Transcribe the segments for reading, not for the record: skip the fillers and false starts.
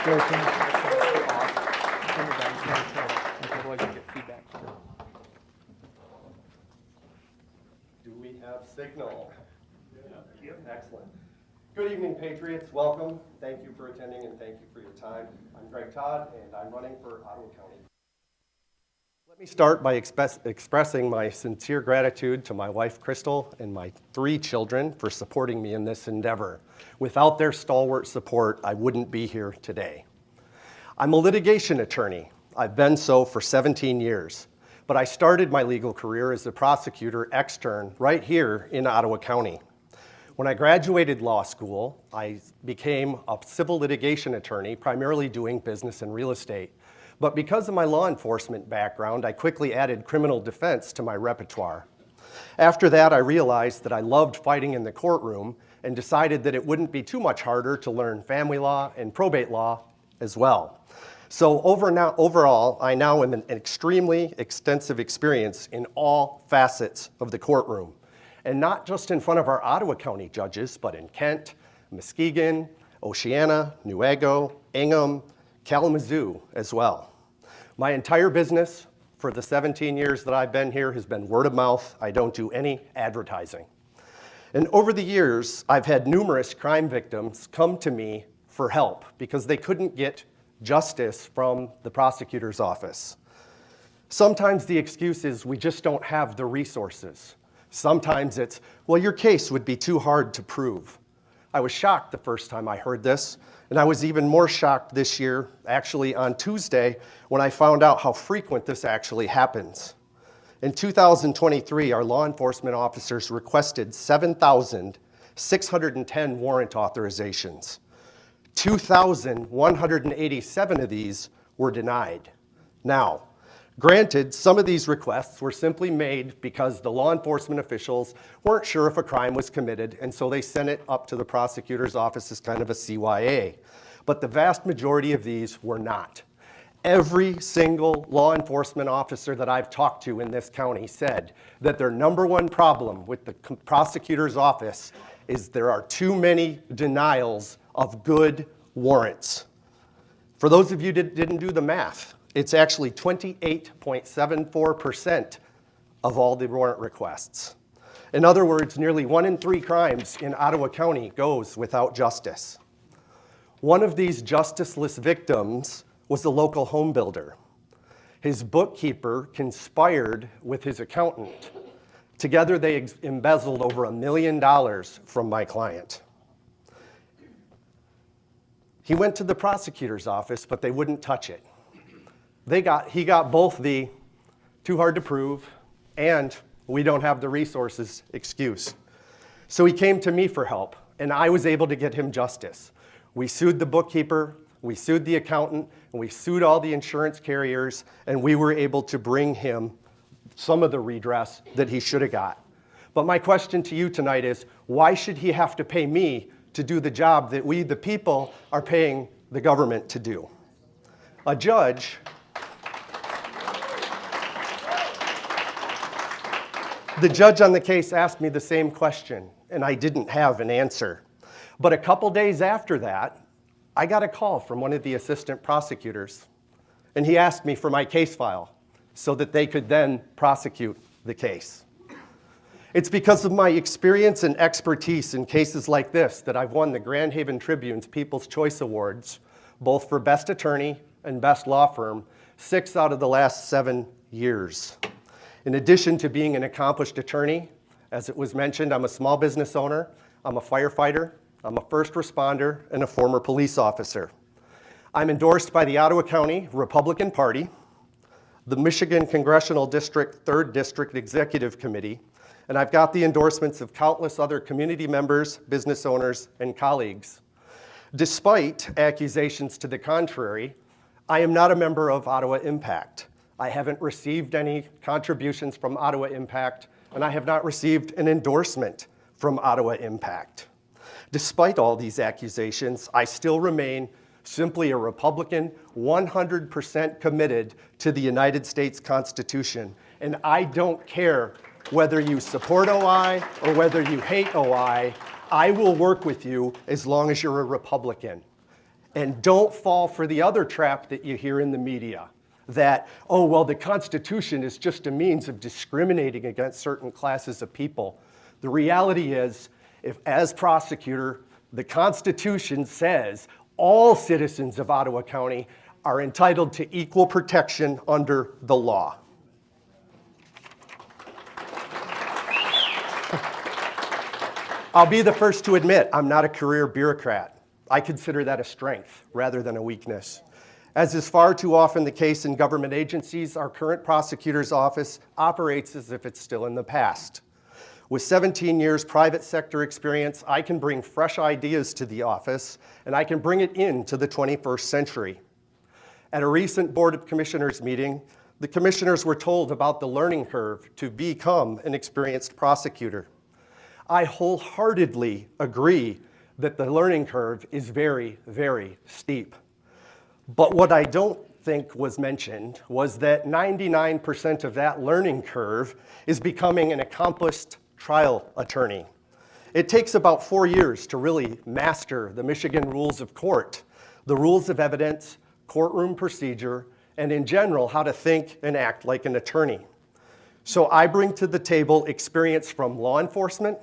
Do we have signal? Yep. Excellent. Good evening, Patriots. Welcome. Thank you for attending and thank you for your time. I'm Greg Todd, and I'm running for Ottawa County. Let me start by expressing my sincere gratitude to my wife, Crystal, and my 3 children for supporting me in this endeavor. Without their stalwart support, I wouldn't be here today. I'm a litigation attorney. I've been so for 17 years, but I started my legal career as a prosecutor extern right here in Ottawa County. When I graduated law school, I became a civil litigation attorney, primarily doing business and real estate. But because of my law enforcement background, I quickly added criminal defense to my repertoire. After that, I realized that I loved fighting in the courtroom and decided that it wouldn't be too much harder to learn family law and probate law as well. So overall, I now am an extremely extensive experience in all facets of the courtroom. And not just in front of our Ottawa County judges, but in Kent, Muskegon, Oceana, Newaygo, Ingham, Kalamazoo as well. My entire business for the 17 years that I've been here has been word of mouth. I don't do any advertising. And over the years, I've had numerous crime victims come to me for help because they couldn't get justice from the prosecutor's office. Sometimes the excuse is we just don't have the resources. Sometimes it's, well, your case would be too hard to prove. I was shocked the first time I heard this, and I was even more shocked this year, actually on Tuesday, when I found out how frequent this actually happens. In 2023, our law enforcement officers requested 7,610 warrant authorizations. 2,187 of these were denied. Now, granted, some of these requests were simply made because the law enforcement officials weren't sure if a crime was committed, and so they sent it up to the prosecutor's office as kind of a CYA. But the vast majority of these were not. Every single law enforcement officer that I've talked to in this county said that their number one problem with the prosecutor's office is there are too many denials of good warrants. For those of you that didn't do the math, it's actually 28.74% of all the warrant requests. In other words, nearly 1 in 3 crimes in Ottawa County goes without justice. One of these justiceless victims was a local home builder. His bookkeeper conspired with his accountant. Together, they embezzled over $1 million from my client. He went to the prosecutor's office, but they wouldn't touch it. He got both the too hard to prove and we don't have the resources excuse. So he came to me for help, and I was able to get him justice. We sued the bookkeeper, we sued the accountant, and we sued all the insurance carriers, and we were able to bring him some of the redress that he should have got. But my question to you tonight is, why should he have to pay me to do the job that we, the people, are paying the government to do? A judge The judge on the case asked me the same question, and I didn't have an answer. But a couple days after that, I got a call from one of the assistant prosecutors, and he asked me for my case file so that they could then prosecute the case. It's because of my experience and expertise in cases like this that I've won the Grand Haven Tribune's People's Choice Awards, both for Best Attorney and Best Law Firm, 6 out of the last 7 years. In addition to being an accomplished attorney, as it was mentioned, I'm a small business owner, I'm a firefighter, I'm a first responder, and a former police officer. I'm endorsed by the Ottawa County Republican Party, the Michigan Congressional District 3rd District Executive Committee, and I've got the endorsements of countless other community members, business owners, and colleagues. Despite accusations to the contrary, I am not a member of Ottawa Impact. I haven't received any contributions from Ottawa Impact, and I have not received an endorsement from Ottawa Impact. Despite all these accusations, I still remain simply a Republican, 100% committed to the United States Constitution. And I don't care whether you support OI or whether you hate OI, I will work with you as long as you're a Republican. And don't fall for the other trap that you hear in the media, that, oh, well, the Constitution is just a means of discriminating against certain classes of people. The reality is, if as prosecutor, the Constitution says all citizens of Ottawa County are entitled to equal protection under the law. I'll be the first to admit I'm not a career bureaucrat. I consider that a strength rather than a weakness. As is far too often the case in government agencies, our current prosecutor's office operates as if it's still in the past. With 17 years private sector experience, I can bring fresh ideas to the office, and I can bring it into the 21st century. At a recent Board of Commissioners meeting, the commissioners were told about the learning curve to become an experienced prosecutor. I wholeheartedly agree that the learning curve is very, very steep. But what I don't think was mentioned was that 99% of that learning curve is becoming an accomplished trial attorney. It takes about 4 years to really master the Michigan rules of court, the rules of evidence, courtroom procedure, and in general, how to think and act like an attorney. So I bring to the table experience from law enforcement,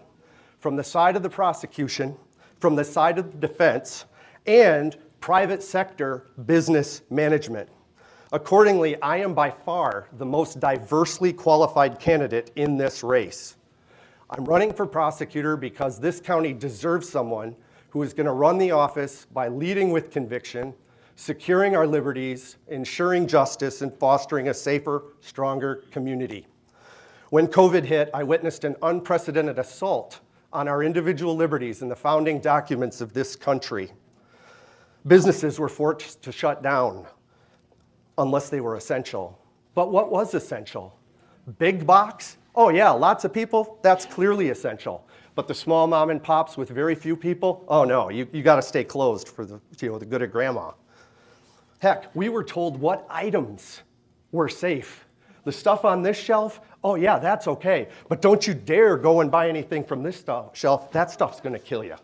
from the side of the prosecution, from the side of the defense, and private sector business management. Accordingly, I am by far the most diversely qualified candidate in this race. I'm running for prosecutor because this county deserves someone who is going to run the office by leading with conviction, securing our liberties, ensuring justice, and fostering a safer, stronger community. When COVID hit, I witnessed an unprecedented assault on our individual liberties in the founding documents of this country. Businesses were forced to shut down unless they were essential. But what was essential? Big box? Oh yeah, lots of people, that's clearly essential. But the small mom and pops with very few people, oh no, you gotta stay closed for the good of grandma. Heck, we were told what items were safe. The stuff on this shelf, oh yeah, that's okay. But don't you dare go and buy anything from this shelf. That stuff's gonna kill you.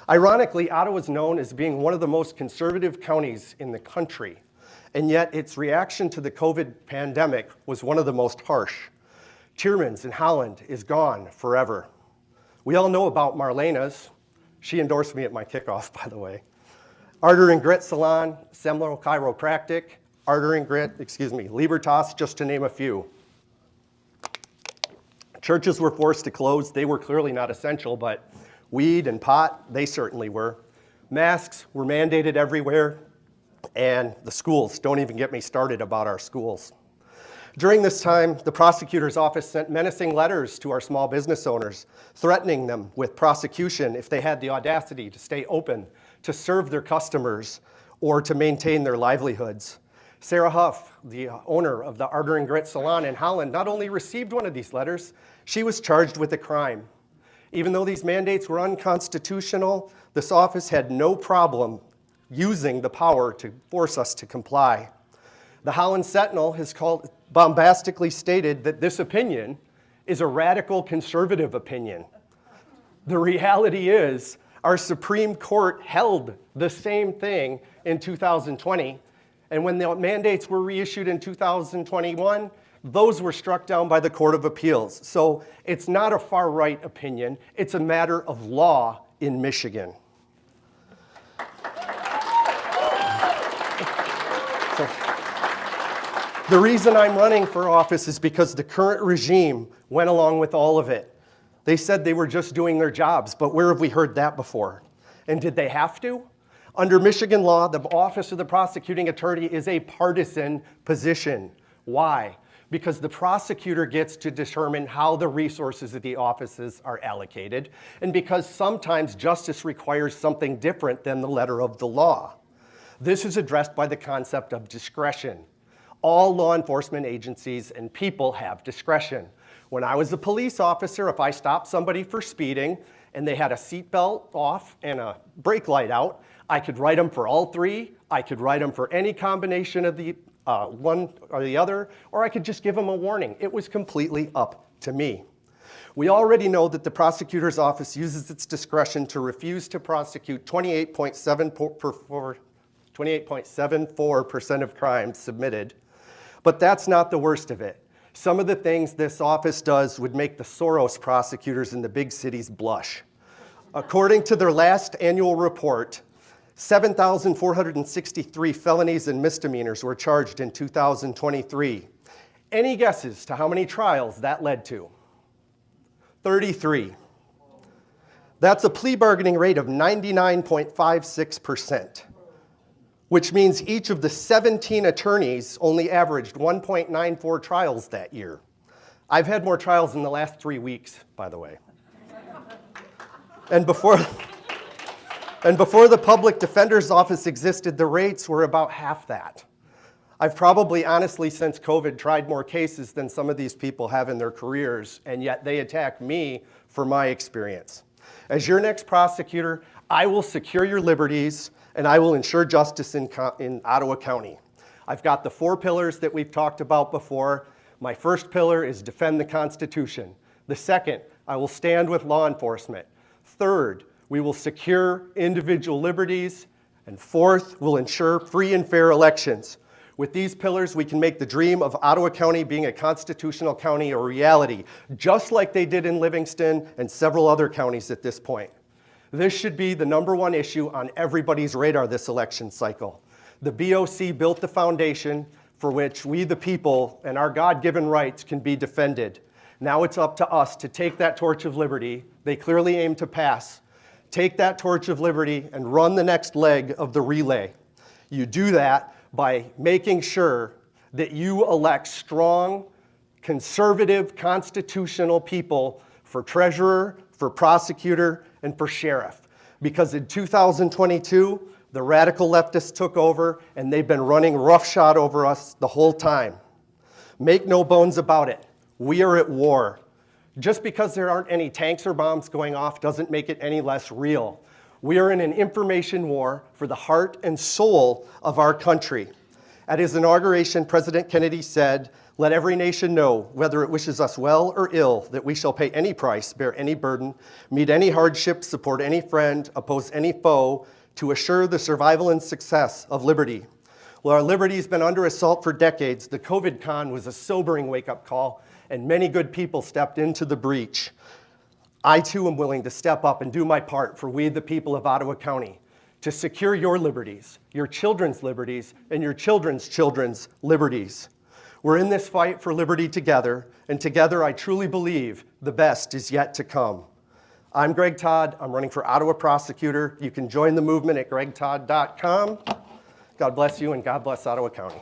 Ironically, Ottawa is known as being one of the most conservative counties in the country, and yet its reaction to the COVID pandemic was one of the most harsh. Tierman's in Holland is gone forever. We all know about Marlena's. She endorsed me at my kickoff, by the way. Ardor and Grit Salon, Semler Chiropractic, Ardor and Grit, Libertas, just to name a few. Churches were forced to close. They were clearly not essential, but weed and pot, they certainly were. Masks were mandated everywhere, and the schools, don't even get me started about our schools. During this time, the prosecutor's office sent menacing letters to our small business owners, threatening them with prosecution if they had the audacity to stay open, to serve their customers, or to maintain their livelihoods. Sarah Huff, the owner of the Ardor and Grit Salon in Holland, not only received one of these letters, she was charged with a crime. Even though these mandates were unconstitutional, this office had no problem using the power to force us to comply. The Holland Sentinel has bombastically stated that this opinion is a radical conservative opinion. The reality is, our Supreme Court held the same thing in 2020, and when the mandates were reissued in 2021, those were struck down by the Court of Appeals. So it's not a far-right opinion, it's a matter of law in Michigan. The reason I'm running for office is because the current regime went along with all of it. They said they were just doing their jobs, but where have we heard that before? And did they have to? Under Michigan law, the office of the prosecuting attorney is a partisan position. Why? Because the prosecutor gets to determine how the resources of the offices are allocated, and because sometimes justice requires something different than the letter of the law. This is addressed by the concept of discretion. All law enforcement agencies and people have discretion. When I was a police officer, if I stopped somebody for speeding and they had a seatbelt off and a brake light out, I could write them for all three, I could write them for any combination of the one or the other, or I could just give them a warning. It was completely up to me. We already know that the prosecutor's office uses its discretion to refuse to prosecute 28.74% of crimes submitted, but that's not the worst of it. Some of the things this office does would make the Soros prosecutors in the big cities blush. According to their last annual report, 7,463 felonies and misdemeanors were charged in 2023. Any guesses to how many trials that led to? 33. That's a plea bargaining rate of 99.56%, which means each of the 17 attorneys only averaged 1.94 trials that year. I've had more trials in the last 3 weeks, by the way. And before the public defender's office existed, the rates were about half that. I've probably, honestly, since COVID, tried more cases than some of these people have in their careers, and yet they attack me for my experience. As your next prosecutor, I will secure your liberties, and I will ensure justice in Ottawa County. I've got the 4 pillars that we've talked about before. My first pillar is defend the Constitution. The second, I will stand with law enforcement. Third, we will secure individual liberties. And fourth, we'll ensure free and fair elections. With these pillars, we can make the dream of Ottawa County being a constitutional county a reality, just like they did in Livingston and several other counties at this point. This should be the #1 issue on everybody's radar this election cycle. The BOC built the foundation for which we, the people, and our God-given rights can be defended. Now it's up to us to take that torch of liberty they clearly aim to pass, take that torch of liberty and run the next leg of the relay. You do that by making sure that you elect strong, conservative, constitutional people for treasurer, for prosecutor, and for sheriff. Because in 2022, the radical leftists took over and they've been running roughshod over us the whole time. Make no bones about it. We are at war. Just because there aren't any tanks or bombs going off doesn't make it any less real. We are in an information war for the heart and soul of our country. At his inauguration, President Kennedy said, "Let every nation know, whether it wishes us well or ill, that we shall pay any price, bear any burden, meet any hardship, support any friend, oppose any foe, to assure the survival and success of liberty." Well, our liberty's been under assault for decades. The COVID con was a sobering wake-up call, and many good people stepped into the breach. I too am willing to step up and do my part for we the people of Ottawa County to secure your liberties, your children's liberties, and your children's children's liberties. We're in this fight for liberty together, and together I truly believe the best is yet to come. I'm Greg Todd. I'm running for Ottawa Prosecutor. You can join the movement at gregtodd.com. God bless you, and God bless Ottawa County.